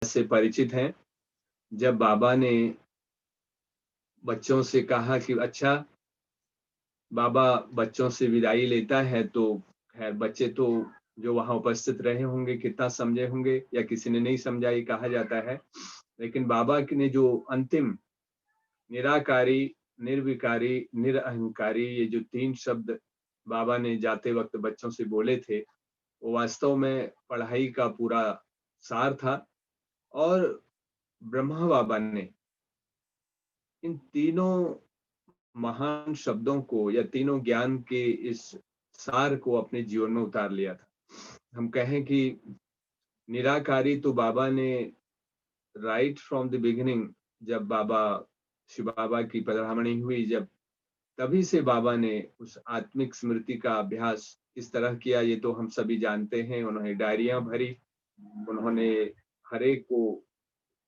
से परिचित हैं। जब बाबा ने बच्चों से कहा कि अच्छा, बाबा बच्चों से विदाई लेता है तो खैर बच्चे तो जो वहां उपस्थित रहे होंगे कितना समझे होंगे या किसी ने नहीं समझा, ये कहा जाता है। लेकिन बाबा ने जो अंतिम निराकारी, निर्विकारी, निरअहंकारी, ये जो 3 शब्द बाबा ने जाते वक्त बच्चों से बोले थे, वो वास्तव में पढ़ाई का पूरा सार था। और ब्रह्मा बाबा ने इन तीनों महान शब्दों को या तीनों ज्ञान के इस सार को अपने जीवन में उतार लिया था। हम कहें कि निराकारी तो बाबा ने राइट फ्रॉम द बिगिनिंग, जब बाबा शिव बाबा की पधरामणी हुई, जब तभी से बाबा ने उस आत्मिक स्मृति का अभ्यास किस तरह किया ये तो हम सभी जानते हैं। उन्होंने डायरियां भरी, उन्होंने हर एक को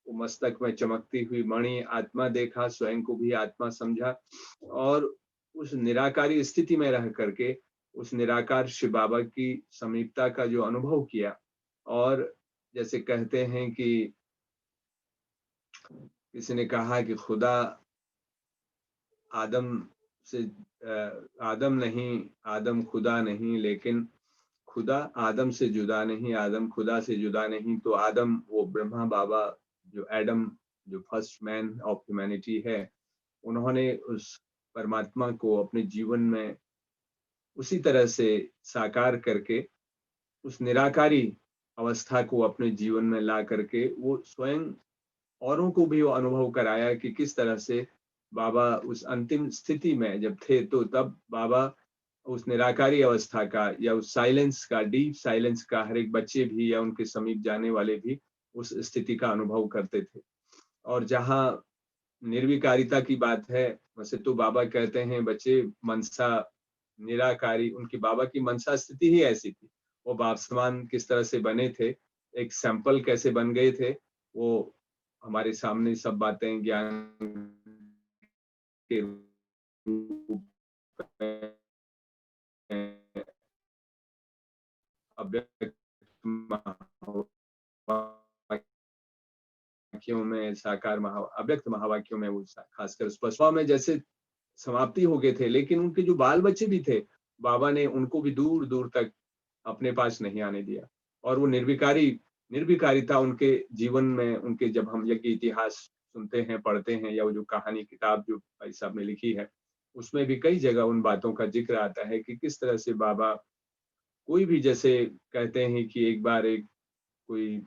वो मस्तक में चमकती हुई मणि आत्मा देखा, स्वयं को भी आत्मा समझा और उस निराकारी स्थिति में रह करके उस निराकार शिव बाबा की समीपता का जो अनुभव किया। और जैसे कहते हैं कि किसी ने कहा कि खुदा आदम से आदम नहीं, आदम खुदा नहीं, लेकिन खुदा आदम से जुदा नहीं, आदम खुदा से जुदा नहीं। तो आदम वो ब्रह्मा बाबा, जो एडम, जो फर्स्ट मैन ऑफ ह्यूमैनिटी है, उन्होंने उस परमात्मा को अपने जीवन में उसी तरह से साकार करके उस निराकारी अवस्था को अपने जीवन में ला करके वो स्वयं औरों को भी वो अनुभव कराया कि किस तरह से बाबा उस अंतिम स्थिति में जब थे तो तब बाबा उस निराकारी अवस्था का या उस साइलेंस का, डीप साइलेंस का हर एक बच्चे भी या उनके समीप जाने वाले भी उस स्थिति का अनुभव करते थे। और जहाँ निर्विकारिता की बात है, वैसे तो बाबा कहते हैं बच्चे मनसा निराकारी, उनकी बाबा की मनसा स्थिति ही ऐसी थी। वो बापसमान किस तरह से बने थे, एक सैंपल कैसे बन गए थे, वो हमारे सामने सब बातें ज्ञान के रूप में अव्यक्त महावाक्यों में, साकार अव्यक्त महावाक्यों में, वो खासकर स्पष्टवा में जैसे समाप्ति हो गए थे। लेकिन उनके जो बाल बच्चे भी थे, बाबा ने उनको भी दूर दूर तक अपने पास नहीं आने दिया। और वो निर्विकारिता उनके जीवन में, उनके जब हम यज्ञ इतिहास सुनते हैं, पढ़ते हैं, या वो जो कहानी किताब जो भाई साहब ने लिखी है, उसमें भी कई जगह उन बातों का जिक्र आता है कि किस तरह से बाबा कोई भी, जैसे कहते हैं कि एक बार एक कोई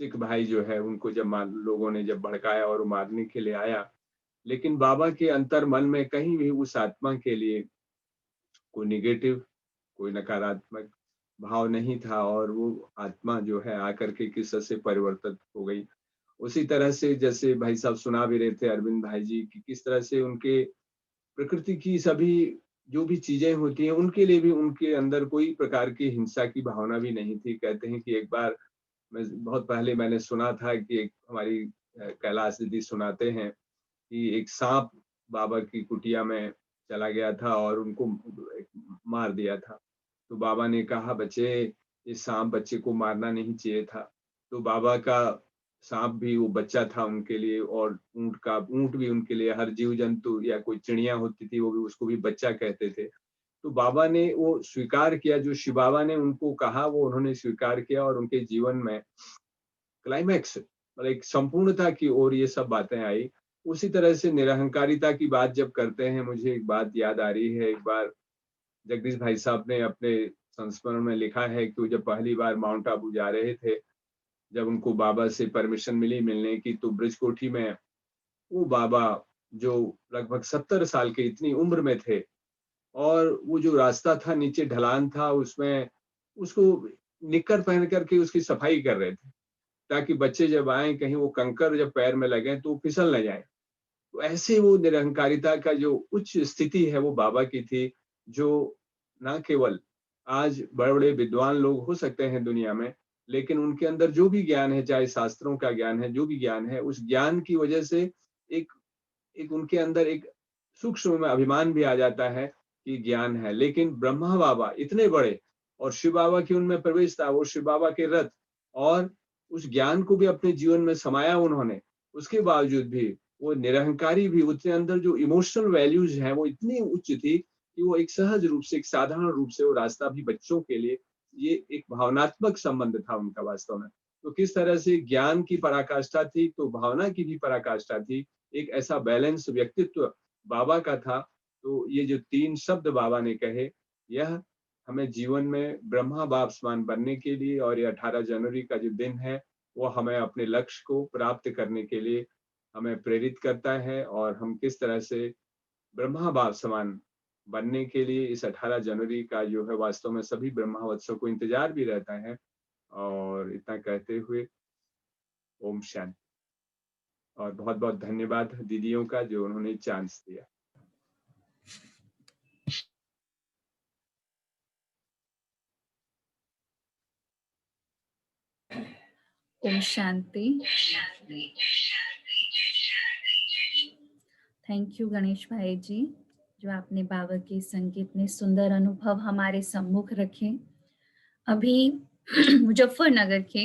सिख भाई जो है उनको जब लोगों ने जब भड़काया और वो मारने के लिए आया, लेकिन बाबा के अंतर मन में कहीं भी उस आत्मा के लिए कोई निगेटिव, कोई नकारात्मक भाव नहीं था और वो आत्मा जो है आकर के किस तरह से परिवर्तित हो गई। उसी तरह से जैसे भाई साहब सुना भी रहे थे अरविंद भाई जी की, किस तरह से उनके प्रकृति की सभी जो भी चीजें होती हैं उनके लिए भी उनके अंदर कोई प्रकार की हिंसा की भावना भी नहीं थी। कहते हैं कि एक बार, मैं बहुत पहले मैंने सुना था कि एक हमारी कैलाश दीदी सुनाते हैं कि एक सांप बाबा की कुटिया में चला गया था और उनको मार दिया था। तो बाबा ने कहा बच्चे, ये सांप बच्चे को मारना नहीं चाहिए था। तो बाबा का सांप भी वो बच्चा था उनके लिए, और ऊंट भी उनके लिए, हर जीव जंतु या कोई चिड़िया होती थी वो भी उसको भी बच्चा कहते थे। तो बाबा ने वो स्वीकार किया, जो शिव बाबा ने उनको कहा वो उन्होंने स्वीकार किया, और उनके जीवन में क्लाइमैक्स मतलब एक संपूर्णता की ओर ये सब बातें आई। उसी तरह से निरहंकारिता की बात जब करते हैं, मुझे एक बात याद आ रही है। एक बार जगदीश भाई साहब ने अपने संस्मरण में लिखा है कि वो जब पहली बार माउंट आबू जा रहे थे, जब उनको बाबा से परमिशन मिली मिलने की, तो ब्रिज कोठी में वो बाबा जो लगभग 70 साल के इतनी उम्र में थे, और वो जो रास्ता था नीचे ढलान था, उसमें उसको निक्कर पहन करके उसकी सफाई कर रहे थे, ताकि बच्चे जब आए कहीं वो कंकर जब पैर में लगे तो फिसल न जाए। तो ऐसे वो निरहंकारिता का जो उच्च स्थिति है वो बाबा की थी, जो ना केवल आज बड़े बड़े विद्वान लोग हो सकते हैं दुनिया में, लेकिन उनके अंदर जो भी ज्ञान है, चाहे शास्त्रों का ज्ञान है, जो भी ज्ञान है, उस ज्ञान की वजह से एक एक उनके अंदर एक सूक्ष्म में अभिमान भी आ जाता है कि ज्ञान है। लेकिन ब्रह्मा बाबा इतने बड़े, और शिव बाबा की उनमें प्रवेश था, वो शिव बाबा के रथ, और उस ज्ञान को भी अपने जीवन में समाया उन्होंने, उसके बावजूद भी वो निरहंकारी भी, उसके अंदर जो इमोशनल वैल्यूज हैं वो इतनी उच्च थी कि वो एक सहज रूप से, एक साधारण रूप से वो रास्ता भी बच्चों के लिए, ये एक भावनात्मक संबंध था उनका वास्तव में। तो किस तरह से ज्ञान की पराकाष्ठा थी तो भावना की भी पराकाष्ठा थी, एक ऐसा बैलेंस व्यक्तित्व बाबा का था। तो ये जो 3 शब्द बाबा ने कहे, यह हमें जीवन में ब्रह्मा बाप समान बनने के लिए, और ये 18 जनवरी का जो दिन है वो हमें अपने लक्ष्य को प्राप्त करने के लिए हमें प्रेरित करता है, और हम किस तरह से ब्रह्मा बाप समान बनने के लिए इस 18 जनवरी का जो है वास्तव में सभी ब्रह्मावत्सव को इंतजार भी रहता है। और इतना कहते हुए ओम शांति। और बहुत बहुत धन्यवाद दीदियों का जो उन्होंने चांस दिया। ओम शांति। थैंक यू गणेश भाई जी, जो आपने बाबा के संग के इतने सुंदर अनुभव हमारे सम्मुख रखे। अभी मुजफ्फरनगर के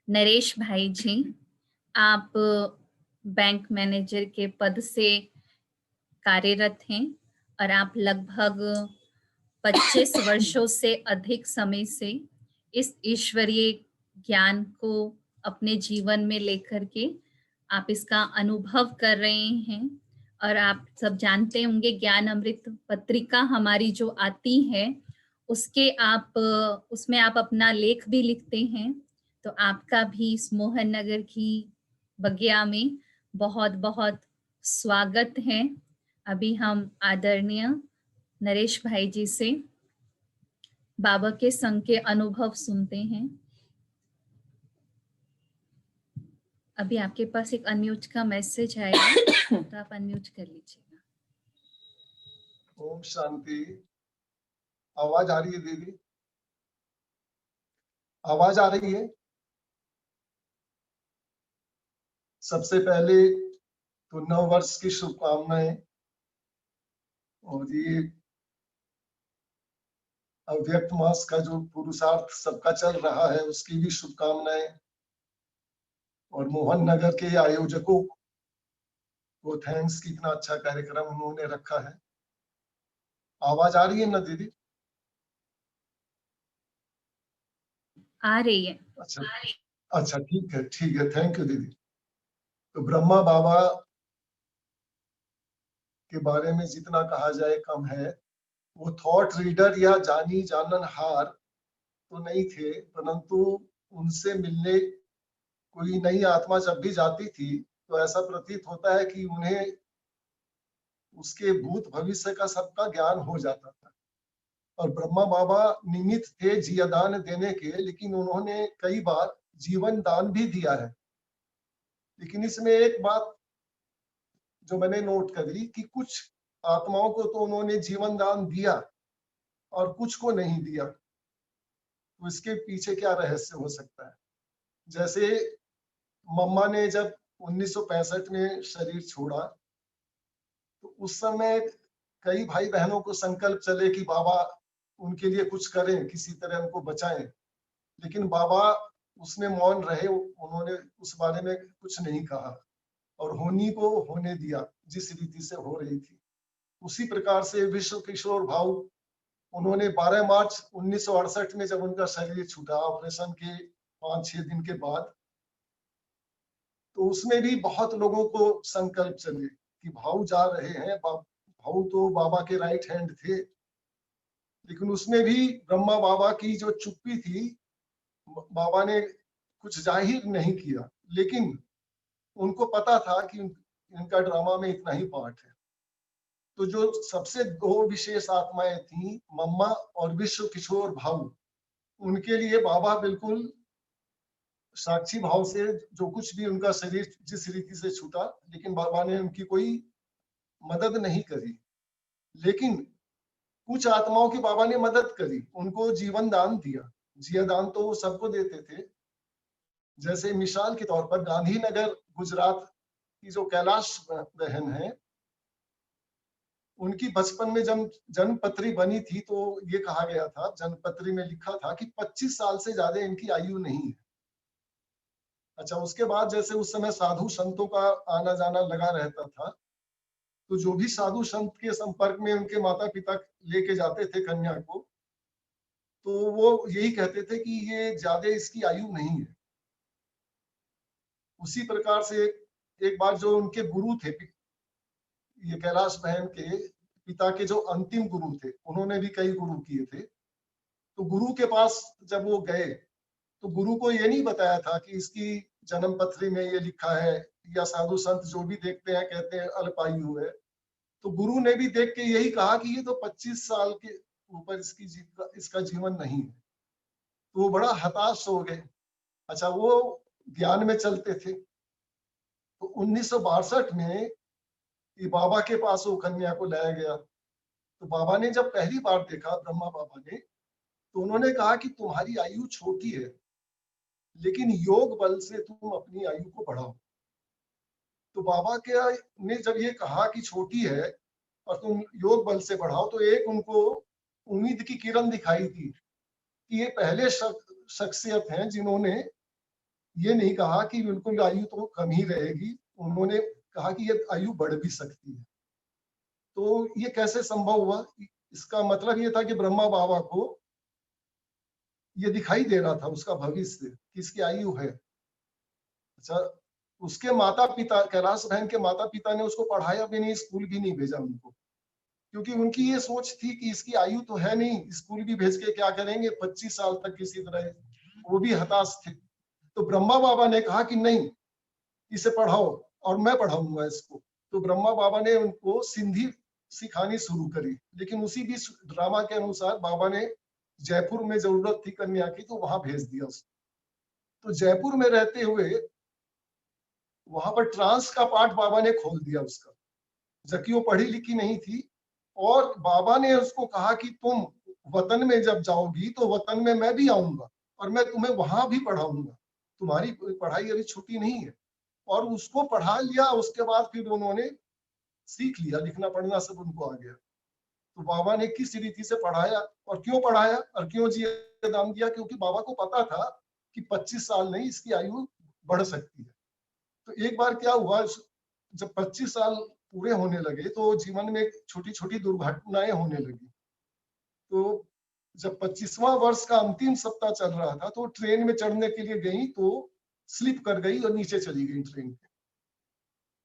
नरेश भाई जी, आप बैंक मैनेजर के पद से कार्यरत हैं और आप लगभग 25 वर्षों से अधिक समय से इस ईश्वरीय ज्ञान को अपने जीवन में लेकर के आप इसका अनुभव कर रहे हैं। और आप सब जानते होंगे ज्ञान अमृत पत्रिका हमारी जो आती है उसके आप उसमें आप अपना लेख भी लिखते हैं। तो आपका भी इस मोहन नगर की बगिया में बहुत बहुत स्वागत है। अभी हम आदरणीय नरेश भाई जी से बाबा के संग के अनुभव सुनते हैं। अभी आपके पास एक अनम्यूट का मैसेज आएगा तो आप अनम्यूट कर लीजिएगा। ओम शांति। आवाज आ रही है दीदी? आवाज आ रही है? सबसे पहले तो नव वर्ष की शुभकामनाएं, और ये अव्यक्त मास का जो पुरुषार्थ सबका चल रहा है उसकी भी शुभकामनाएं, और मोहन नगर के आयोजकों को थैंक्स कि इतना अच्छा कार्यक्रम उन्होंने रखा है। आवाज आ रही है ना दीदी? आ रही है। अच्छा ठीक है, थैंक यू दीदी। तो ब्रह्मा बाबा के बारे में जितना कहा जाए कम है। वो थॉट रीडर या जानी जाननहार तो नहीं थे, परंतु उनसे मिलने कोई नई आत्मा जब भी जाती थी तो ऐसा प्रतीत होता है कि उन्हें उसके भूत भविष्य का सबका ज्ञान हो जाता था। और ब्रह्मा बाबा निमित्त थे जियादान देने के, लेकिन उन्होंने कई बार जीवन दान भी दिया है। लेकिन इसमें एक बात जो मैंने नोट करी कि कुछ आत्माओं को तो उन्होंने जीवन दान दिया और कुछ को नहीं दिया। तो इसके पीछे क्या रहस्य हो सकता है? जैसे मम्मा ने जब 1965 में शरीर छोड़ा तो उस समय कई भाई बहनों को संकल्प चले कि बाबा उनके लिए कुछ करें, किसी तरह उनको बचाएं। लेकिन बाबा उसमें मौन रहे, उन्होंने उस बारे में कुछ नहीं कहा और होनी को होने दिया जिस रीति से हो रही थी। उसी प्रकार से विश्व किशोर भाऊ, उन्होंने 12 मार्च 1968 में जब उनका शरीर छूटा ऑपरेशन के 5-6 दिन के बाद, तो उसमें भी बहुत लोगों को संकल्प चले कि भाऊ जा रहे हैं। भाऊ तो बाबा के राइट हैंड थे, लेकिन उसमें भी ब्रह्मा बाबा की जो चुप्पी थी, बाबा ने कुछ जाहिर नहीं किया, लेकिन उनको पता था कि इनका ड्रामा में इतना ही पार्ट है। तो जो सबसे 2 विशेष आत्माएं थी, मम्मा और विश्व किशोर भाऊ, उनके लिए बाबा बिल्कुल साक्षी भाव से जो कुछ भी उनका शरीर जिस रीति से छूटा, लेकिन बाबा ने उनकी कोई मदद नहीं करी। लेकिन कुछ आत्माओं की बाबा ने मदद करी, उनको जीवन दान दिया। जियादान तो वो सबको देते थे। जैसे मिसाल के तौर पर गांधीनगर गुजरात की जो कैलाश बहन है, उनकी बचपन में जब जन्मपत्री बनी थी तो ये कहा गया था, जन्मपत्री में लिखा था कि 25 साल से ज्यादा इनकी आयु नहीं है। अच्छा, उसके बाद जैसे उस समय साधु संतों का आना जाना लगा रहता था, तो जो भी साधु संत के संपर्क में उनके माता पिता लेके जाते थे कन्या को, तो वो यही कहते थे कि ये ज्यादा इसकी आयु नहीं है। उसी प्रकार से एक बार जो उनके गुरु थे, ये कैलाश बहन के पिता के जो अंतिम गुरु थे, उन्होंने भी कई गुरु किए थे, तो गुरु के पास जब वो गए, तो गुरु को ये नहीं बताया था कि इसकी जन्म पत्री में ये लिखा है, या साधु संत जो भी देखते हैं कहते हैं अल्पायु है। तो गुरु ने भी देख के यही कहा कि ये तो 25 साल के ऊपर इसका जीवन नहीं है। तो वो बड़ा हताश हो गए। अच्छा, वो ज्ञान में चलते थे, तो 1962 में ये बाबा के पास वो कन्या को लाया गया। तो बाबा ने जब पहली बार देखा, ब्रह्मा बाबा ने, तो उन्होंने कहा कि तुम्हारी आयु छोटी है, लेकिन योग बल से तुम अपनी आयु को बढ़ाओ। तो बाबा के ने जब ये कहा कि छोटी है और तुम योग बल से बढ़ाओ, तो एक उनको उम्मीद की किरण दिखाई थी कि ये पहले शख्सियत हैं जिन्होंने ये नहीं कहा कि बिल्कुल आयु तो कम ही रहेगी, उन्होंने कहा कि ये आयु बढ़ भी सकती है। तो ये कैसे संभव हुआ? इसका मतलब ये था कि ब्रह्मा बाबा को ये दिखाई दे रहा था उसका भविष्य कि इसकी आयु है। अच्छा, उसके माता पिता, कैलाश बहन के माता पिता ने उसको पढ़ाया भी नहीं, स्कूल भी नहीं भेजा उनको, क्योंकि उनकी ये सोच थी कि इसकी आयु तो है नहीं, स्कूल भी भेज के क्या करेंगे, 25 साल तक किसी तरह। वो भी हताश थे। तो ब्रह्मा बाबा ने कहा कि नहीं, इसे पढ़ाओ और मैं पढ़ाऊंगा इसको। तो ब्रह्मा बाबा ने उनको सिंधी सिखानी शुरू करी, लेकिन उसी बीच ड्रामा के अनुसार बाबा ने जयपुर में जरूरत थी कन्या की, तो वहां भेज दिया उसको। तो जयपुर में रहते हुए वहां पर ट्रांस का पाठ बाबा ने खोल दिया उसका, जबकि वो पढ़ी लिखी नहीं थी। और बाबा ने उसको कहा कि तुम वतन में जब जाओगी तो वतन में मैं भी आऊंगा और मैं तुम्हें वहां भी पढ़ाऊंगा, तुम्हारी पढ़ाई अभी छुट्टी नहीं है। और उसको पढ़ा लिया। उसके बाद फिर उन्होंने सीख लिया, लिखना पढ़ना सब उनको आ गया। तो बाबा ने किस रीति से पढ़ाया और क्यों जी दान दिया, क्योंकि बाबा को पता था कि 25 साल नहीं, इसकी आयु बढ़ सकती है। तो एक बार क्या हुआ, जब 25 साल पूरे होने लगे तो जीवन में छोटी छोटी दुर्घटनाएं होने लगी। तो जब 25वां वर्ष का अंतिम सप्ताह चल रहा था, तो ट्रेन में चढ़ने के लिए गई तो स्लिप कर गई और नीचे चली गई ट्रेन के।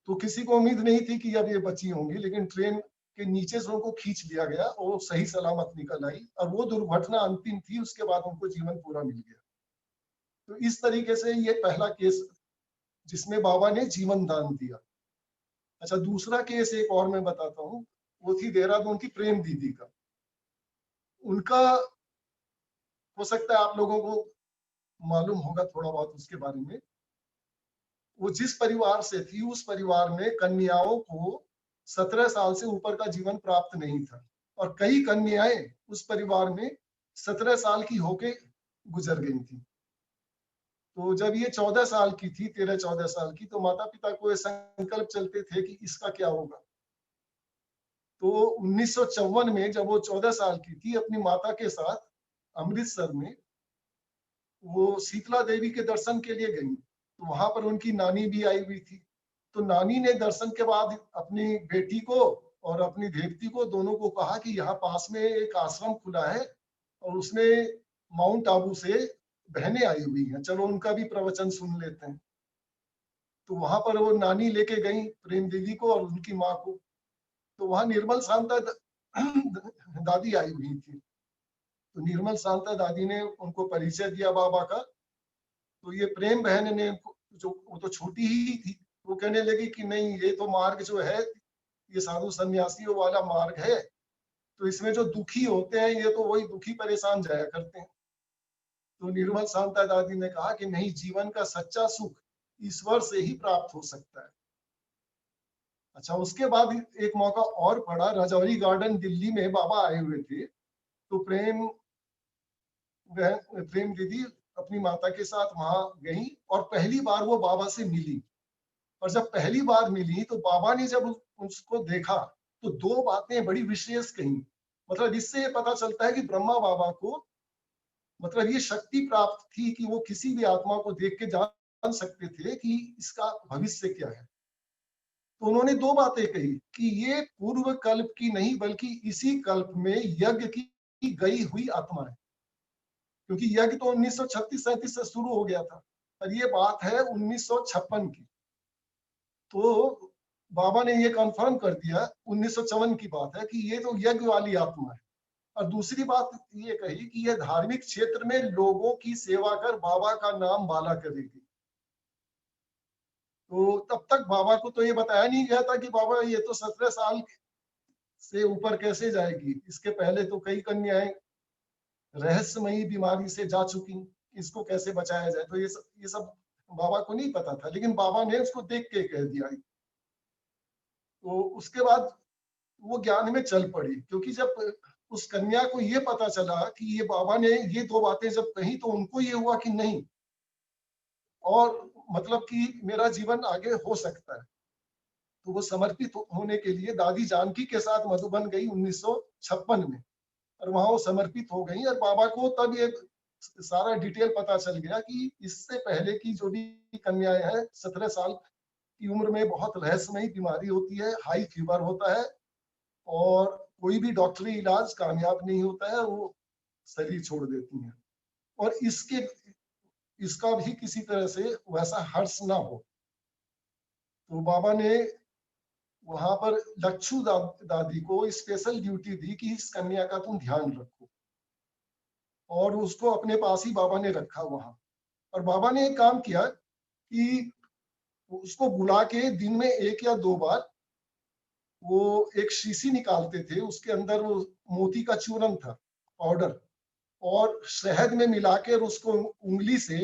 तो किसी को उम्मीद नहीं थी कि अब ये बची होंगी, लेकिन ट्रेन के नीचे से उनको खींच लिया गया और सही सलामत निकल आई। और वो दुर्घटना अंतिम थी, उसके बाद उनको जीवन पूरा मिल गया। तो इस तरीके से ये पहला केस जिसमें बाबा ने जीवन दान दिया। अच्छा, दूसरा केस एक और मैं बताता हूँ। वो थी देहरादून की प्रेम दीदी का। उनका हो सकता है आप लोगों को मालूम होगा थोड़ा बहुत उसके बारे में। वो जिस परिवार से थी, उस परिवार में कन्याओं को 17 साल से ऊपर का जीवन प्राप्त नहीं था, और कई कन्याएं उस परिवार में 17 साल की होके गुजर गई थी। तो जब ये 14 साल की थी, 13-14 साल की, तो माता पिता को ये संकल्प चलते थे कि इसका क्या होगा। तो 1954 में जब वो 14 साल की थी, अपनी माता के साथ अमृतसर में वो शीतला देवी के दर्शन के लिए गई। तो वहां पर उनकी नानी भी आई हुई थी। तो नानी ने दर्शन के बाद अपनी बेटी को और अपनी देवती को, दोनों को कहा कि यहाँ पास में एक आश्रम खुला है और उसमें माउंट आबू से बहनें आई हुई हैं, चलो उनका भी प्रवचन सुन लेते हैं। तो वहां पर वो नानी लेके गई प्रेम देवी को और उनकी माँ को। तो वहां निर्मल शांता दादी आई हुई थी। तो निर्मल शांता दादी ने उनको परिचय दिया बाबा का। तो ये प्रेम बहन ने, जो वो तो छोटी ही थी, वो कहने लगी कि नहीं, ये तो मार्ग जो है, ये साधु सन्यासियों वाला मार्ग है। तो इसमें जो दुखी होते हैं, ये तो वही दुखी परेशान जाया करते हैं। तो निर्मल शांता दादी ने कहा कि नहीं, जीवन का सच्चा सुख ईश्वर से ही प्राप्त हो सकता है। अच्छा, उसके बाद एक मौका और पड़ा। राजौरी गार्डन दिल्ली में बाबा आए हुए थे। तो प्रेम दीदी अपनी माता के साथ वहां गई और पहली बार वो बाबा से मिली। और जब पहली बार मिली तो बाबा ने जब उसको देखा तो दो बातें बड़ी विशेष कही। मतलब इससे ये पता चलता है कि ब्रह्मा बाबा को मतलब ये शक्ति प्राप्त थी कि वो किसी भी आत्मा को देख के जान जान सकते थे कि इसका भविष्य क्या है। तो उन्होंने दो बातें कही कि ये पूर्व कल्प की नहीं बल्कि इसी कल्प में यज्ञ की गई हुई आत्मा है, क्योंकि यज्ञ तो 1936-37 से शुरू हो गया था और ये बात है 1956 की। तो बाबा ने ये कंफर्म कर दिया, 1954 की बात है कि ये तो यज्ञ वाली आत्मा है। और दूसरी बात ये कही कि ये धार्मिक क्षेत्र में लोगों की सेवा कर बाबा का नाम बाला करेगी। तो तब तक बाबा को तो ये बताया नहीं गया था कि बाबा ये तो 17 साल से ऊपर कैसे जाएगी। इसके पहले तो कई कन्याएं रहस्यमयी बीमारी से जा चुकी, इसको कैसे बचाया जाए। तो ये सब बाबा को नहीं पता था, लेकिन बाबा ने उसको देख के कह दिया। तो उसके बाद वो ज्ञान में चल पड़ी, क्योंकि जब उस कन्या को ये पता चला कि ये बाबा ने ये दो बातें जब कही, तो उनको ये हुआ कि नहीं, और मतलब कि मेरा जीवन आगे हो सकता है। तो वो समर्पित होने के लिए दादी जानकी के साथ मधुबन गई 1956 में, और वहां वो समर्पित हो गई। और बाबा को तब ये सारा डिटेल पता चल गया कि इससे पहले की जो भी कन्याएं हैं 17 साल की उम्र में बहुत रहस्यमयी बीमारी होती है, हाई फीवर होता है और कोई भी डॉक्टरी इलाज कामयाब नहीं होता है, वो शरीर छोड़ देती हैं। और इसका भी किसी तरह से वैसा हर्ष ना हो। तो बाबा ने वहां पर लच्छू दादी को स्पेशल ड्यूटी दी कि इस कन्या का तुम ध्यान रखो, और उसको अपने पास ही बाबा ने रखा वहां। और बाबा ने एक काम किया कि उसको बुला के दिन में 1 या 2 बार वो एक शीशी निकालते थे, उसके अंदर वो मोती का चूरन था, पाउडर, और शहद में मिलाकर उसको उंगली से,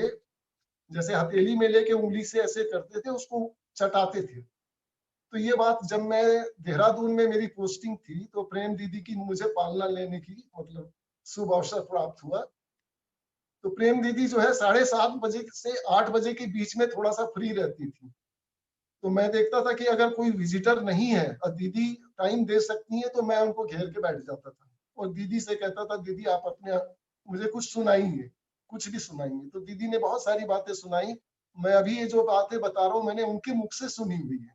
जैसे हथेली में लेके उंगली से ऐसे करते थे, उसको चटाते थे। तो ये बात जब मैं देहरादून में मेरी पोस्टिंग थी, तो प्रेम दीदी की मुझे पालना लेने की मतलब शुभ अवसर प्राप्त हुआ। तो प्रेम दीदी जो है 7:30 बजे से 8 बजे के बीच में थोड़ा सा फ्री रहती थी। तो मैं देखता था कि अगर कोई विजिटर नहीं है और दीदी टाइम दे सकती है, तो मैं उनको घेर के बैठ जाता था और दीदी से कहता था, दीदी आप अपने मुझे कुछ सुनाइए, कुछ भी सुनाइए। तो दीदी ने बहुत सारी बातें सुनाई। मैं अभी ये जो बातें बता रहा हूँ, मैंने उनके मुख से सुनी हुई है,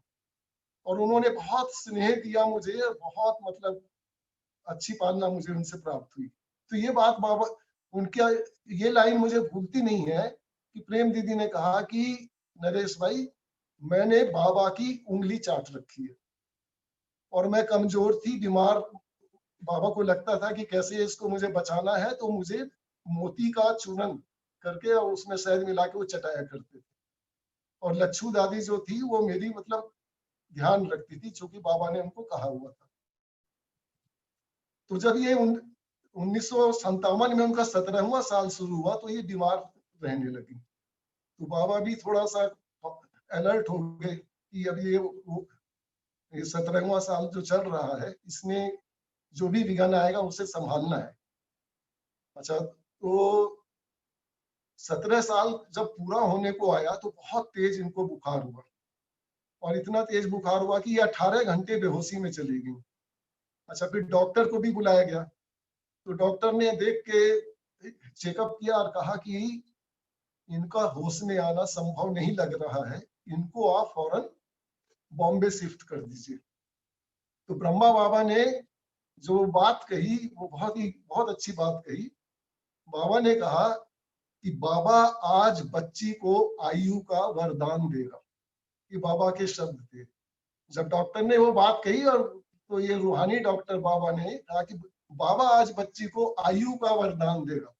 और उन्होंने बहुत स्नेह दिया मुझे, बहुत मतलब अच्छी पालना मुझे उनसे प्राप्त हुई। तो ये बात बाबा, उनका ये लाइन मुझे भूलती नहीं है कि प्रेम दीदी ने कहा कि नरेश भाई, मैंने बाबा की उंगली चाट रखी है, और मैं कमजोर थी, बीमार। बाबा को लगता था कि कैसे इसको मुझे बचाना है, तो मुझे मोती का चूरन करके और उसमें शहद मिला के वो चटाया करते थे। और लच्छू दादी जो थी वो मेरी मतलब ध्यान रखती थी, क्योंकि बाबा ने उनको कहा हुआ था। तो जब ये 1957 में उनका 17वां साल शुरू हुआ, तो ये बीमार रहने लगी। तो बाबा भी थोड़ा सा अलर्ट हो गए कि अब ये 17वां साल जो चल रहा है, इसमें जो भी विघन आएगा उसे संभालना है। अच्छा, तो 17 साल जब पूरा होने को आया, तो बहुत तेज इनको बुखार हुआ, और इतना तेज बुखार हुआ कि ये 18 घंटे बेहोशी में चली गई। अच्छा, फिर डॉक्टर को भी बुलाया गया। तो डॉक्टर ने देख के चेकअप किया और कहा कि इनका होश में आना संभव नहीं लग रहा है, इनको आप फौरन बॉम्बे शिफ्ट कर दीजिए। तो ब्रह्मा बाबा ने जो बात कही, वो बहुत अच्छी बात कही। बाबा ने कहा कि बाबा आज बच्ची को आयु का वरदान देगा। ये बाबा के शब्द थे। जब डॉक्टर ने वो बात कही, और तो ये रूहानी डॉक्टर बाबा ने कहा कि बाबा आज बच्ची को आयु का वरदान देगा।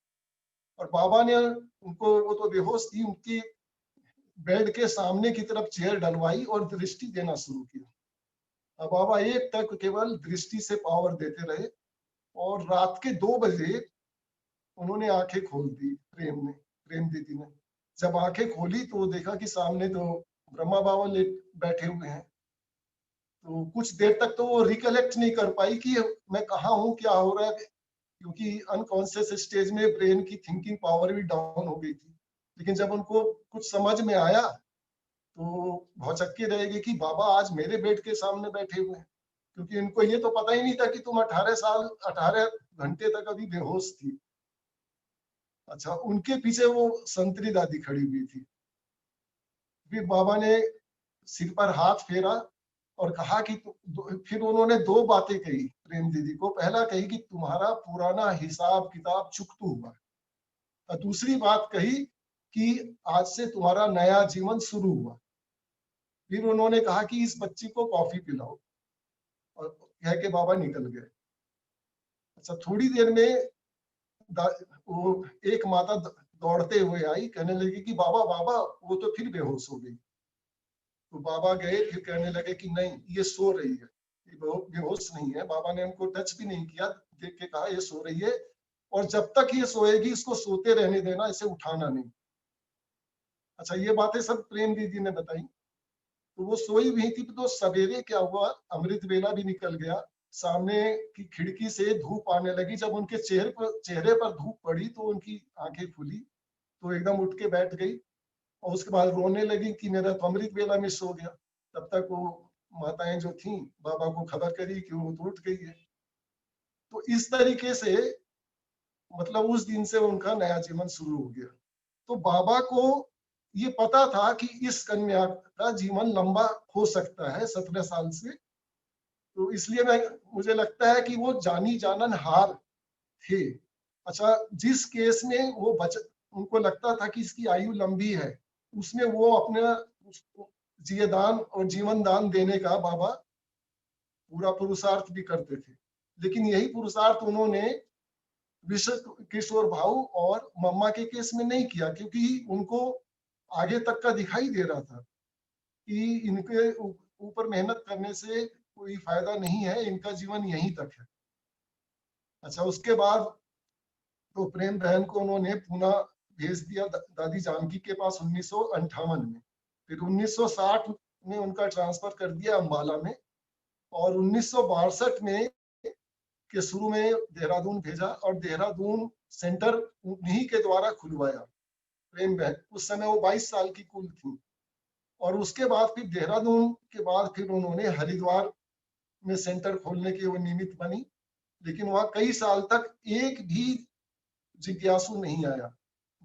और बाबा ने उनको, वो तो बेहोश थी, उनकी बेड के सामने की तरफ चेयर डलवाई और दृष्टि देना शुरू किया। अब बाबा एक तक केवल दृष्टि से पावर देते रहे, और रात के 2 बजे उन्होंने आंखें खोल दी। प्रेम दीदी ने जब आंखें खोली, तो देखा कि सामने तो ब्रह्मा बाबा बैठे हुए हैं। तो कुछ देर तक तो वो रिकलेक्ट नहीं कर पाई कि मैं कहाँ हूँ, क्या हो रहा है, क्योंकि अनकॉन्शियस स्टेज में ब्रेन की थिंकिंग पावर भी डाउन हो गई थी। लेकिन जब उनको कुछ समझ में आया, तो भौचक्के रहेगी कि बाबा आज मेरे बेड के सामने बैठे हुए हैं, क्योंकि इनको ये तो पता ही नहीं था कि तुम 18 घंटे तक अभी बेहोश थी। अच्छा, उनके पीछे वो संतरी दादी खड़ी हुई थी। फिर बाबा ने सिर पर हाथ फेरा और कहा कि फिर उन्होंने दो बातें कही प्रेम दीदी को। पहला कही कि तुम्हारा पुराना हिसाब किताब चुकता हुआ, और दूसरी बात कही कि आज से तुम्हारा नया जीवन शुरू हुआ। फिर उन्होंने कहा कि इस बच्ची को कॉफी पिलाओ, और कह के बाबा निकल गए। अच्छा, थोड़ी देर में वो एक माता दौड़ते हुए आई, कहने लगी कि बाबा बाबा वो तो फिर बेहोश हो गई। तो बाबा गए, फिर कहने लगे कि नहीं, ये सो रही है, ये बेहोश नहीं है। बाबा ने उनको टच भी नहीं किया, देख के कहा ये सो रही है, और जब तक ये सोएगी इसको सोते रहने देना, इसे उठाना नहीं। अच्छा, ये बातें सब प्रेम दीदी ने बताई। तो वो सोई भी थी। तो सवेरे क्या हुआ, अमृत वेला भी निकल गया, सामने की खिड़की से धूप आने लगी। जब उनके चेहरे पर धूप पड़ी तो उनकी आंखें खुली, तो एकदम उठ के बैठ गई, और उसके बाद रोने लगी कि मेरा तो अमृत वेला मिस हो गया। तब तक वो माताएं जो थी बाबा को खबर करी कि वो तो उठ गई है। तो इस तरीके से मतलब उस दिन से उनका नया जीवन शुरू हो गया। तो बाबा को ये पता था कि इस कन्या का जीवन लंबा हो सकता है 17 साल से। तो इसलिए मुझे लगता है कि वो जानी जानन हार थे। अच्छा, जिस केस में वो उनको लगता था कि इसकी आयु लंबी है, उसमें वो अपने जिये दान और जीवन दान देने का बाबा पूरा पुरुषार्थ भी करते थे। लेकिन यही पुरुषार्थ उन्होंने विश्व किशोर भाऊ और मम्मा के केस में नहीं किया, क्योंकि उनको आगे तक का दिखाई दे रहा था कि इनके ऊपर मेहनत करने से कोई फायदा नहीं है, इनका जीवन यहीं तक है। अच्छा, उसके बाद तो प्रेम बहन को उन्होंने पुनः भेज दिया दादी जानकी के पास 1958 में। फिर 1960 में उनका ट्रांसफर कर दिया अम्बाला में, और 1962 में के शुरू में देहरादून भेजा, और देहरादून सेंटर उन्हीं के द्वारा खुलवाया प्रेम बहन। उस समय वो 22 साल की कुल थी। और उसके बाद फिर देहरादून के बाद फिर उन्होंने हरिद्वार में सेंटर खोलने की वो निमित्त बनी। लेकिन वहां कई साल तक एक भी जिज्ञासु नहीं आया।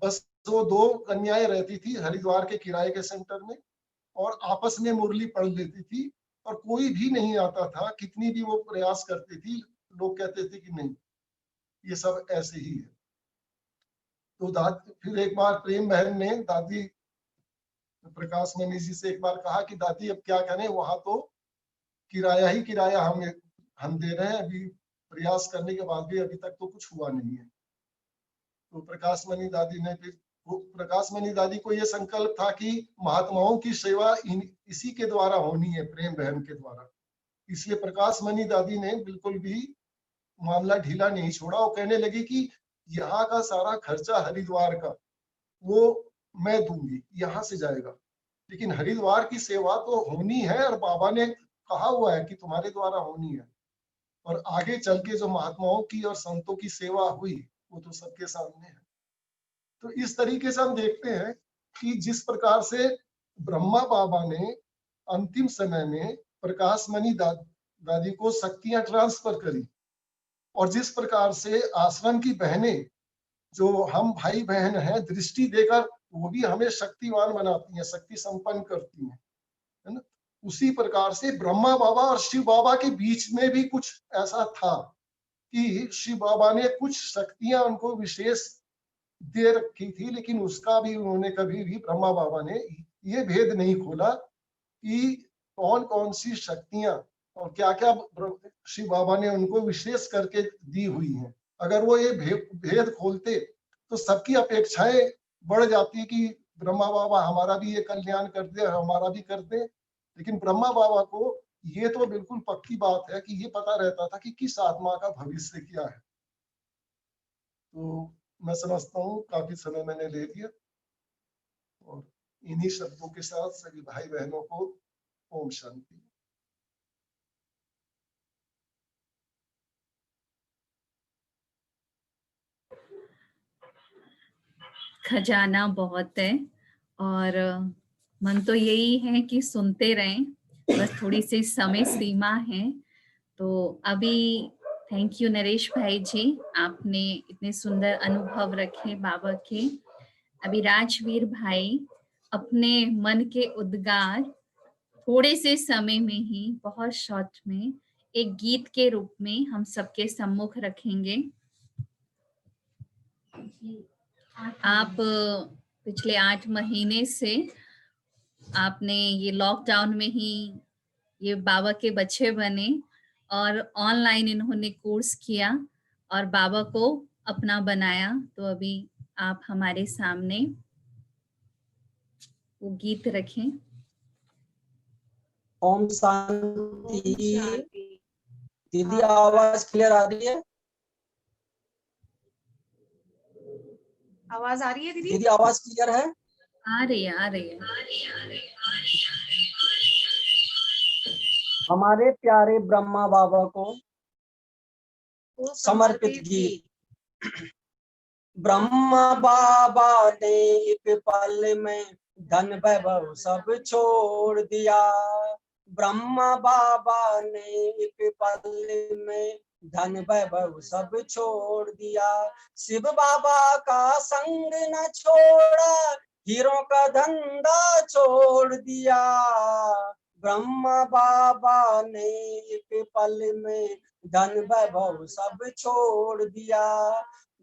बस वो दो कन्याएं रहती थी हरिद्वार के किराए के सेंटर में, और आपस में मुरली पढ़ लेती थी, और कोई भी नहीं आता था। कितनी भी वो प्रयास करती थी, लोग कहते थे कि नहीं, ये सब ऐसे ही है। तो फिर एक बार प्रेम बहन ने दादी प्रकाश मणि जी से एक बार कहा कि दादी अब क्या करें, वहां तो किराया ही किराया हम दे रहे हैं, अभी प्रयास करने के बाद भी अभी तक तो कुछ हुआ नहीं है। तो प्रकाश मणि दादी को ये संकल्प था कि महात्माओं की सेवा इसी के द्वारा होनी है, प्रेम बहन के द्वारा। इसलिए प्रकाश मणि दादी ने बिल्कुल भी मामला ढीला नहीं छोड़ा। वो कहने लगी कि यहाँ का सारा खर्चा हरिद्वार का वो मैं दूंगी, यहाँ से जाएगा, लेकिन हरिद्वार की सेवा तो होनी है, और बाबा ने कहा हुआ है कि तुम्हारे द्वारा होनी है। और आगे चल के जो महात्माओं की और संतों की सेवा हुई वो तो सबके सामने है। तो इस तरीके से हम देखते हैं कि जिस प्रकार से ब्रह्मा बाबा ने अंतिम समय में प्रकाश मणि दादी को शक्तियां ट्रांसफर करी, और जिस प्रकार से आश्रम की बहनें जो हम भाई बहन हैं, दृष्टि देकर वो भी हमें शक्तिवान बनाती हैं, शक्ति संपन्न करती हैं, है ना। उसी प्रकार से ब्रह्मा बाबा और शिव बाबा के बीच में भी कुछ ऐसा था कि शिव बाबा ने कुछ शक्तियां उनको विशेष दे रखी थी, लेकिन उसका भी उन्होंने कभी भी ब्रह्मा बाबा ने ये भेद नहीं खोला कि कौन कौन सी शक्तियां और क्या क्या शिव बाबा ने उनको विशेष करके दी हुई हैं। अगर वो ये भेद खोलते तो सबकी अपेक्षाएं बढ़ जाती कि ब्रह्मा बाबा हमारा भी ये कल्याण कर दे, हमारा भी कर दे। लेकिन ब्रह्मा बाबा को ये तो बिल्कुल पक्की बात है कि ये पता रहता था कि किस आत्मा का भविष्य क्या है। तो मैं समझता हूँ काफी समय मैंने ले लिया, और इन्हीं शब्दों के साथ सभी भाई बहनों को ओम शांति। खजाना बहुत है, और मन तो यही है कि सुनते रहें, बस थोड़ी सी समय सीमा है। तो अभी थैंक यू नरेश भाई जी, आपने इतने सुंदर अनुभव रखे बाबा के। अभी राजवीर भाई अपने मन के उद्गार थोड़े से समय में ही, बहुत शॉर्ट में, एक गीत के रूप में हम सबके सम्मुख रखेंगे। आप पिछले 8 महीने से आपने ये लॉकडाउन में ही ये बाबा के बच्चे बने और ऑनलाइन इन्होंने कोर्स किया और बाबा को अपना बनाया। तो अभी आप हमारे सामने वो गीत रखें। ओम शांति। दीदी आवाज क्लियर आ रही है? आवाज आ रही है दीदी? दीदी आवाज क्लियर है? आ रही है, आ रही है। हमारे प्यारे ब्रह्मा बाबा को समर्पित गीत। ब्रह्मा बाबा ने एक पल में धन वैभव सब छोड़ दिया। ब्रह्मा बाबा ने एक पल में धन वैभव सब छोड़ दिया। शिव बाबा का संग न छोड़ा, हीरों का धंधा छोड़ दिया। ब्रह्मा बाबा ने एक पल में धन वैभव सब छोड़ दिया।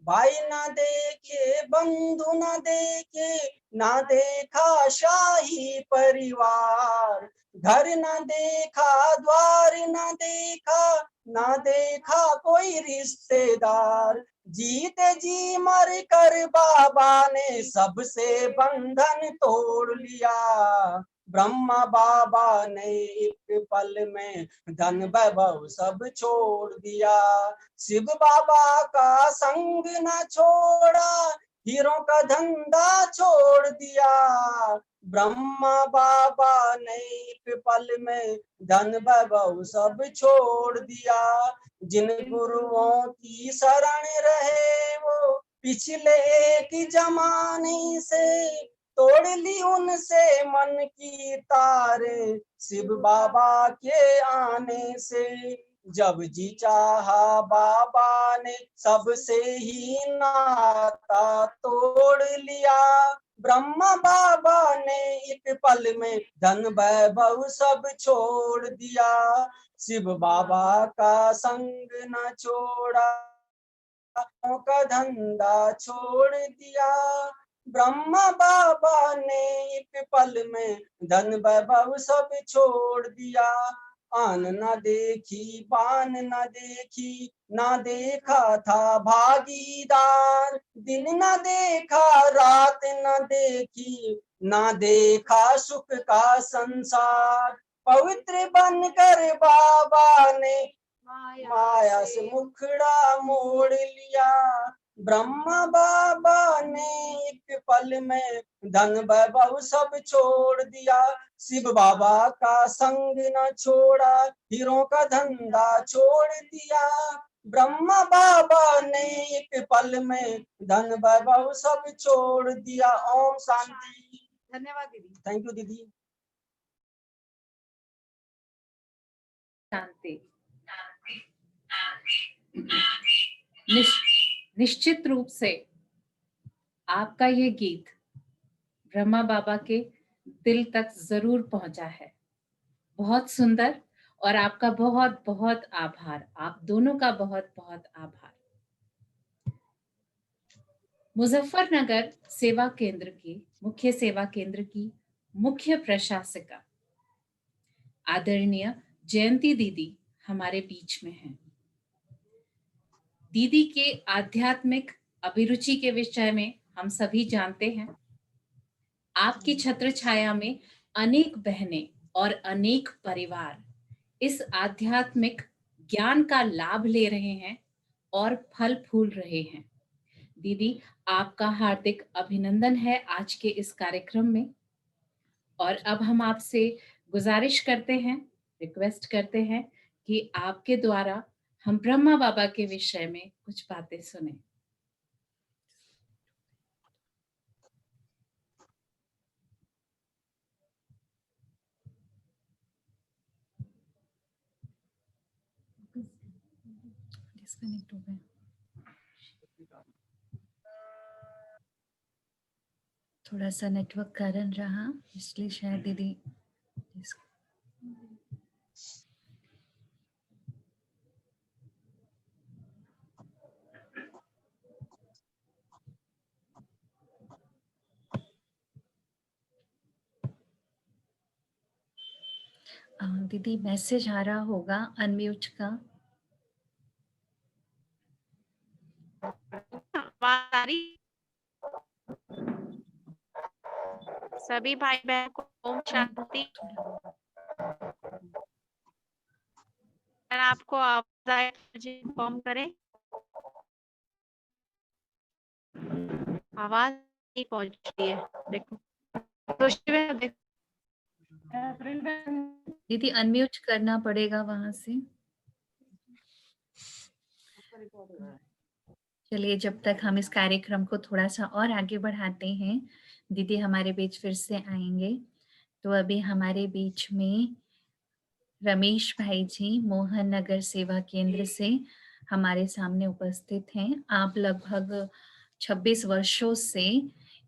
भाई ना देखे, बंधु ना देखे, ना देखा शाही परिवार। घर ना देखा, द्वार ना देखा, ना देखा कोई रिश्तेदार। जीते जी मर कर बाबा ने सबसे बंधन तोड़ लिया। ब्रह्मा बाबा ने एक पल में धन वैभव सब छोड़ दिया। शिव बाबा का संग न छोड़ा, हीरों का धंधा छोड़ दिया। ब्रह्मा बाबा ने एक पल में धन वैभव सब छोड़ दिया। जिन गुरुओं की शरण रहे वो पिछले एक जमाने से, तोड़ ली उनसे मन की तारे शिव बाबा के आने से। जब जी चाहा बाबा ने सबसे ही नाता तोड़ लिया। ब्रह्मा बाबा ने एक पल में धन वैभव सब छोड़ दिया। शिव बाबा का संग न छोड़ा, का धंधा छोड़ दिया। ब्रह्मा बाबा ने एक पल में धन वैभव सब छोड़ दिया। आन न देखी, पान न देखी, ना देखा था भागीदार। दिन न देखा, रात न देखी, ना देखा सुख का संसार। पवित्र बनकर बाबा ने माया से मुखड़ा मोड़ लिया। ब्रह्मा बाबा ने एक पल में धन वैभव सब छोड़ दिया। शिव बाबा का संग न छोड़ा, हीरों का धंधा छोड़ दिया। ब्रह्मा बाबा ने एक पल में धन वैभव सब छोड़ दिया। ओम शांति। धन्यवाद दीदी। थैंक यू दीदी। शांति। निश्चित रूप से आपका ये गीत ब्रह्मा बाबा के दिल तक जरूर पहुंचा है। बहुत सुंदर, और आपका बहुत बहुत आभार। आप दोनों का बहुत बहुत आभार। मुजफ्फरनगर सेवा केंद्र की मुख्य सेवा केंद्र की मुख्य प्रशासिका आदरणीय जयंती दीदी हमारे बीच में हैं। दीदी के आध्यात्मिक अभिरुचि के विषय में हम सभी जानते हैं। आपकी छत्र छाया में अनेक बहनें और अनेक परिवार इस आध्यात्मिक ज्ञान का लाभ ले रहे हैं और फल फूल रहे हैं। दीदी, आपका हार्दिक अभिनंदन है आज के इस कार्यक्रम में। और अब हम आपसे गुजारिश करते हैं, रिक्वेस्ट करते हैं कि आपके द्वारा हम ब्रह्मा बाबा के विषय में कुछ बातें सुने। डिस्कनेक्ट हो गए। थोड़ा सा नेटवर्क कारण रहा, इसलिए शायद दीदी दीदी मैसेज आ रहा होगा अनम्यूट का। आवाज आ रही? सभी भाई बहन को ओम शांति। अगर आपको आवाज आए तो मुझे इन्फॉर्म करें। आवाज नहीं पहुंच रही है, देखो तो देखो दीदी अनम्यूट करना पड़ेगा वहां से। चलिए, जब तक हम इस कार्यक्रम को थोड़ा सा और आगे बढ़ाते हैं, दीदी हमारे बीच फिर से आएंगे। तो अभी हमारे बीच में रमेश भाई जी मोहन नगर सेवा केंद्र से हमारे सामने उपस्थित हैं। आप लगभग 26 वर्षों से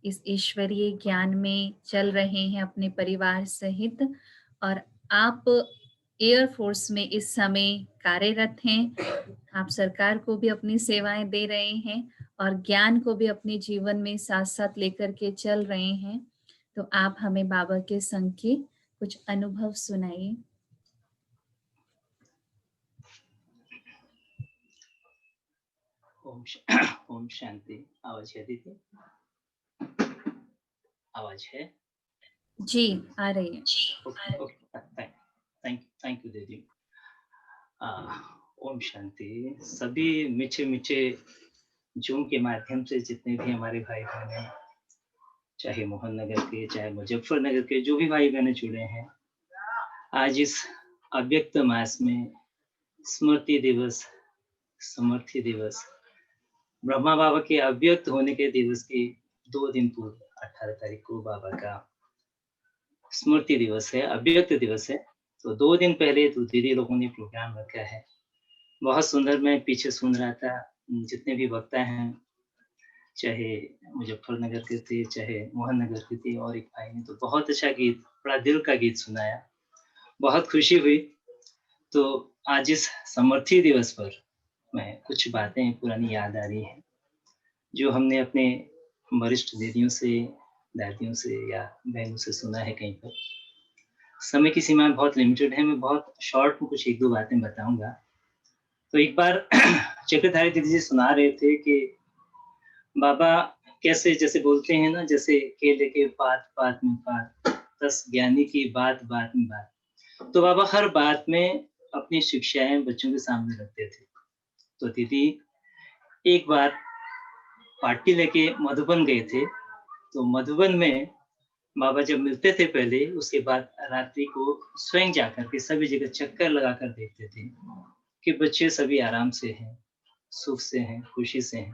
इस ईश्वरीय ज्ञान में चल रहे हैं अपने परिवार सहित, और आप एयरफोर्स में इस समय कार्यरत हैं। आप सरकार को भी अपनी सेवाएं दे रहे हैं और ज्ञान को भी अपने जीवन में साथ साथ लेकर के चल रहे हैं। तो आप हमें बाबा के संग के कुछ अनुभव सुनाइए। ओम शांति। आवाज है दीदी? आवाज है जी, आ रही है। ओके, थैंक यू दीदी। ओम शांति। सभी मीठे मीठे जूम के माध्यम से जितने भी हमारे भाई बहन हैं, चाहे मोहन नगर के, चाहे मुजफ्फरनगर के, जो भी भाई बहने जुड़े हैं, आज इस अव्यक्त मास में स्मृति दिवस, समर्थी दिवस, ब्रह्मा बाबा के अव्यक्त होने के दिवस के 2 दिन पूर्व 18 तारीख को बाबा का स्मृति दिवस है, अव्यक्त दिवस है। तो 2 दिन पहले तो दीदी लोगों ने प्रोग्राम रखा है, बहुत सुंदर। मैं पीछे सुन रहा था, जितने भी वक्ता हैं, चाहे मुजफ्फरनगर के थे, चाहे मोहन नगर के थे, और एक भाई ने तो बहुत अच्छा गीत, बड़ा दिल का गीत सुनाया, बहुत खुशी हुई। तो आज इस समर्थी दिवस पर मैं कुछ बातें पुरानी याद आ रही हैं, जो हमने अपने वरिष्ठ दीदियों से, दादियों से या बहनों से सुना है कहीं पर। समय की सीमा बहुत लिमिटेड है, मैं बहुत शॉर्ट में कुछ 1-2 बातें बताऊंगा। तो एक बार चक्रधारी दीदी जी सुना रहे थे कि बाबा कैसे, जैसे बोलते हैं ना, जैसे केले के पात पात में पात, 10 ज्ञानी की बात बात में बात। तो बाबा हर बात में अपनी शिक्षाएं बच्चों के सामने रखते थे। तो दीदी एक बार पार्टी लेके मधुबन गए थे। तो मधुबन में बाबा जब मिलते थे पहले, उसके बाद रात्रि को स्वयं जाकर के सभी जगह चक्कर लगाकर देखते थे कि बच्चे सभी आराम से हैं, सुख से हैं, खुशी से हैं।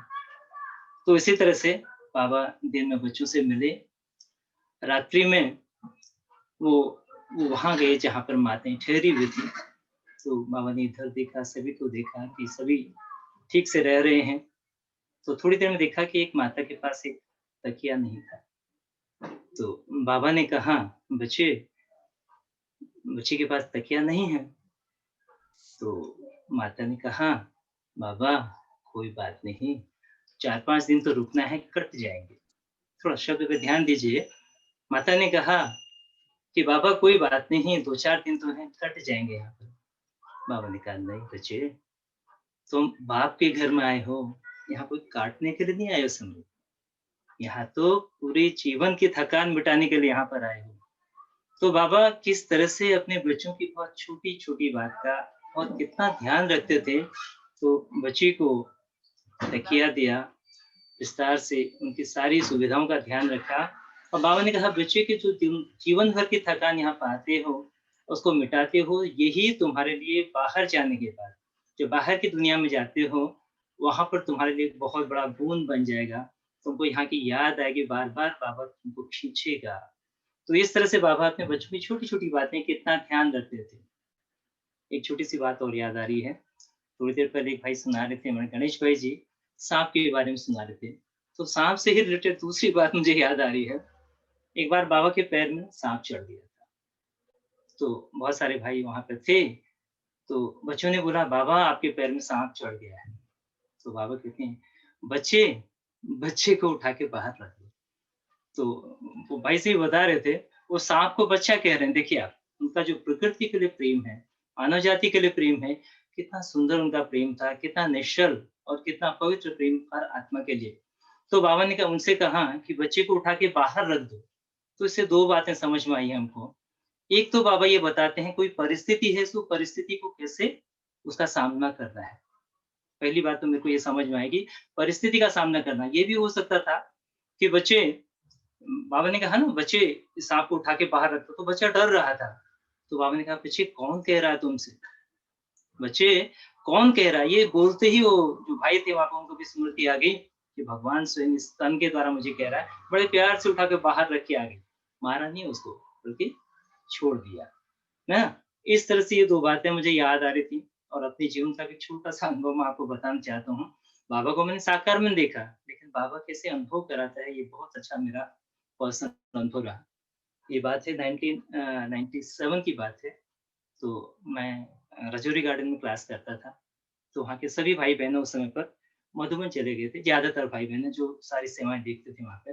तो इसी तरह से बाबा दिन में बच्चों से मिले, रात्रि में वो वहां गए जहां पर माताएं ठहरी हुई थी। तो बाबा ने इधर देखा, सभी को देखा कि सभी ठीक से रह रहे हैं। तो थोड़ी देर में देखा कि एक माता के पास एक तकिया नहीं था। तो बाबा ने कहा, बच्चे के पास तकिया नहीं है? तो माता ने कहा, बाबा कोई बात नहीं, 4-5 दिन तो रुकना है, कट जाएंगे, थोड़ा शब्द पे ध्यान दीजिए। माता ने कहा कि बाबा कोई बात नहीं, 2-4 दिन तो हैं, कट जाएंगे यहाँ पर। बाबा ने कहा, नहीं बच्चे, तुम बाप के घर में आए हो, यहाँ कोई काटने के लिए नहीं आए हो समझो, यहाँ तो पूरे जीवन की थकान मिटाने के लिए यहाँ पर आए हो। तो बाबा किस तरह से अपने बच्चों की बहुत छोटी छोटी बात का और कितना ध्यान रखते थे। तो बच्चे को तकिया दिया, विस्तार से उनकी सारी सुविधाओं का ध्यान रखा, और बाबा ने कहा, बच्चे की जो जीवन भर की थकान यहाँ पाते हो, उसको मिटाते हो, यही तुम्हारे लिए बाहर जाने के बाद, जो बाहर की दुनिया में जाते हो, वहां पर तुम्हारे लिए बहुत बड़ा बोन बन जाएगा। तुमको यहाँ की याद आएगी, बार बार बाबा तुमको खींचेगा। तो इस तरह से बाबा अपने बच्चों की छोटी छोटी बातें कितना ध्यान रखते थे। एक छोटी सी बात और याद आ रही है, थोड़ी देर पहले एक भाई सुना रहे थे, हमारे गणेश भाई जी, सांप के बारे में सुना रहे थे। तो सांप से ही रिलेटेड दूसरी बात मुझे याद आ रही है। एक बार बाबा के पैर में सांप चढ़ गया था। तो बहुत सारे भाई वहाँ पे थे, तो बच्चों ने बोला, बाबा आपके पैर में सांप चढ़ गया है। तो बाबा कहते हैं, बच्चे बच्चे को उठा के बाहर रख दो। तो वो भाई से ही बता रहे थे, वो सांप को बच्चा कह रहे हैं। देखिए आप, उनका जो प्रकृति के लिए प्रेम है, मानव जाति के लिए प्रेम है, कितना सुंदर उनका प्रेम था, कितना निश्चल और कितना पवित्र प्रेम हर आत्मा के लिए। तो बाबा ने उनसे कहा कि बच्चे को उठा के बाहर रख दो। तो इससे 2 बातें समझ में आई हमको। एक तो बाबा ये बताते हैं, कोई परिस्थिति है, तो परिस्थिति को कैसे उसका सामना करना है। पहली बात तो मेरे को ये समझ में आएगी, परिस्थिति का सामना करना। ये भी हो सकता था कि बच्चे, बाबा ने कहा ना, बच्चे सांप को उठा के बाहर रख दो, तो बच्चा डर रहा था। तो बाबा ने कहा, बच्चे कौन कह रहा है तुमसे? बच्चे कौन कह रहा है? ये बोलते ही वो जो भाई थे वहाँ पे, उनको भी स्मृति आ गई कि भगवान स्वयं इस तन के द्वारा मुझे कह रहा है। बड़े प्यार से उठा के बाहर रख के आ गए। मारा नहीं उसको, बल्कि छोड़ दिया। ना? इस तरह से ये 2 बातें मुझे याद आ रही थी और अपने जीवन का भी छोटा-सा अनुभव मैं आपको बताना चाहता हूँ। बाबा को मैंने साकार में देखा, लेकिन बाबा कैसे अनुभव कराता है, ये बहुत अच्छा मेरा पर्सनल अनुभव रहा। ये बात है 1997 की बात है। तो मैं राजौरी गार्डन में क्लास करता था। तो वहाँ के सभी भाई-बहन उस समय पर मधुबन चले गए थे। ज़्यादातर भाई-बहन जो सारी सेवाएँ देखते थे वहाँ पे।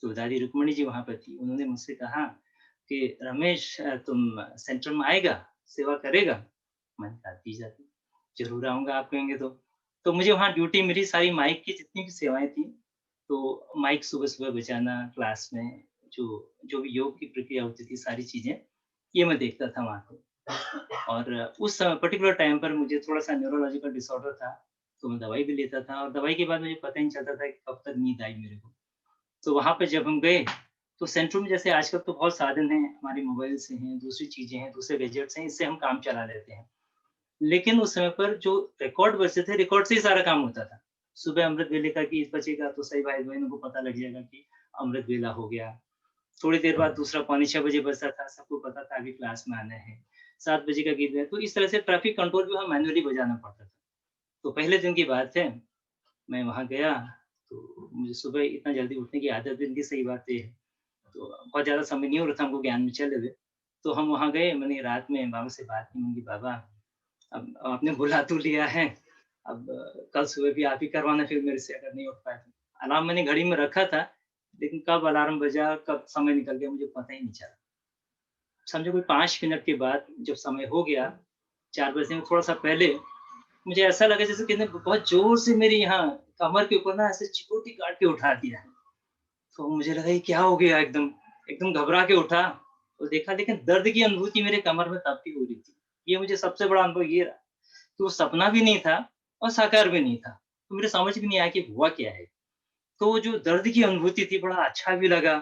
तो दादी रुक्मणी जी वहाँ पे थी। उन्होंने मुझसे कहा कि रमेश, तुम सेंटर में आएगा, सेवा करेगा? मैंने कहा, जी जाती, ज़रूर आऊँगा आप कहेंगे तो। तो मुझे वहाँ ड्यूटी मिली, सारी माइक की जितनी भी सेवाएँ थी, तो माइक सुबह-सुबह बजाना क्लास में, जो जो भी योग की प्रक्रिया होती थी, सारी चीज़ें, ये मैं देखता था वहाँ पे। और उस पर्टिकुलर टाइम पर मुझे थोड़ा-सा न्यूरोलॉजिकल डिसऑर्डर था, तो मैं दवाई भी लेता था और दवाई के बाद मुझे पता ही नहीं चलता था कि कब तक नींद आई मेरे को। तो वहाँ पे जब हम गए, तो सेंटर में जैसे आजकल तो बहुत साधन हैं, हमारी मोबाइल से हैं, दूसरी चीज़ें हैं, दूसरे गैजेट्स हैं, इससे हम काम चला लेते हैं। लेकिन उस समय पर जो रिकॉर्ड बजते थे, रिकॉर्ड से ही सारा काम होता था। सुबह अमृत वेले का गीत बजेगा, तो सभी भाई-बहनों को पता लग जाएगा कि अमृत वेला हो गया। थोड़ी देर बाद दूसरा पौने 6 बजे बजता था, सबको पता था अभी क्लास में आना है। 7 बजे का गीत है, तो इस तरह से ट्रैफिक कंट्रोल भी हमें मैनुअली बजाना पड़ता था। तो पहले दिन की बात है, मैं वहाँ गया, तो मुझे सुबह इतना जल्दी उठने की आदत भी नहीं थी, सही बात ये है। तो बहुत ज़्यादा समय नहीं हो रहा था हमको ज्ञान में चले हुए। तो हम वहाँ गए, मैंने रात में बाबा से बात की, मैंने कि बाबा, अब आपने बुला तो लिया है, अब कल सुबह भी आप ही करवाना फिर मेरे से, अगर नहीं उठ पाए तो। अलार्म मैंने घड़ी में रखा था, लेकिन कब अलार्म बजा, कब समय निकल गया, मुझे पता ही नहीं चला। समझो कोई 5 मिनट के बाद जब समय हो गया, 4 बजने में थोड़ा-सा पहले, मुझे ऐसा लगा जैसे किसी ने बहुत ज़ोर से मेरी यहाँ कमर के ऊपर ना ऐसे चिकोटी काट के उठा दिया है। तो मुझे लगा ये क्या हो गया एकदम, एकदम घबरा के उठा और देखा, लेकिन दर्द की अनुभूति मेरे कमर में तब भी हो रही थी। ये मुझे सबसे बड़ा अनुभव ये रहा कि वो सपना भी नहीं था और साकार भी नहीं था। तो मेरे समझ भी नहीं आया कि हुआ क्या है? तो वो जो दर्द की अनुभूति थी, बड़ा अच्छा भी लगा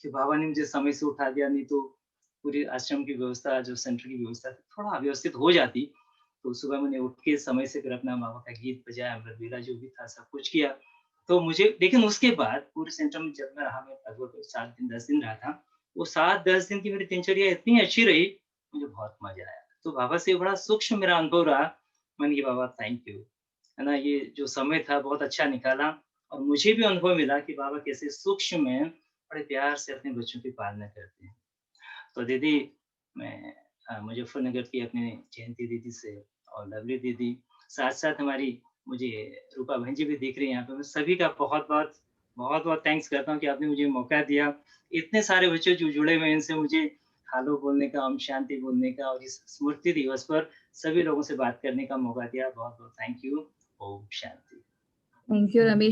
कि बाबा ने मुझे समय से उठा दिया, नहीं तो पूरी आश्रम की व्यवस्था, जो सेंटर की व्यवस्था थी, थोड़ा अव्यवस्थित हो जाती। तो सुबह मैंने उठ के समय से फिर अपना बाबा का गीत बजाया, अमृत वेला जो भी था सब कुछ किया। तो मुझे, लेकिन उसके बाद पूरे सेंटर में जब मैं रहा, मैं लगभग 7 दिन 10 दिन रहा था। वो 7-10 दिन की मेरी दिनचर्या इतनी अच्छी रही, मुझे बहुत मज़ा आया। तो बाबा से बड़ा सूक्ष्म मेरा अनुभव रहा। मैंने कहा, बाबा थैंक यू। है ना? ये जो समय था बहुत अच्छा निकाला और मुझे भी अनुभव मिला कि बाबा कैसे सूक्ष्म में बड़े प्यार से अपने बच्चों की पालना करते हैं। तो दीदी, मैं मुज़फ्फरनगर की अपनी जयंती दीदी से और लवली दीदी, साथ-साथ हमारी मुझे रूपा बहन जी भी दिख रही हैं यहाँ पे। मैं सभी का बहुत-बहुत थैंक्स करता हूँ कि आपने मुझे मौका दिया। इतने सारे बच्चे जो जुड़े हुए हैं, इनसे मुझे हेलो बोलने का, ओम शांति बोलने का और इस स्मृति दिवस पर सभी लोगों से बात करने का मौका दिया। बहुत-बहुत thank you. Om Shanti. Thank you Ramesh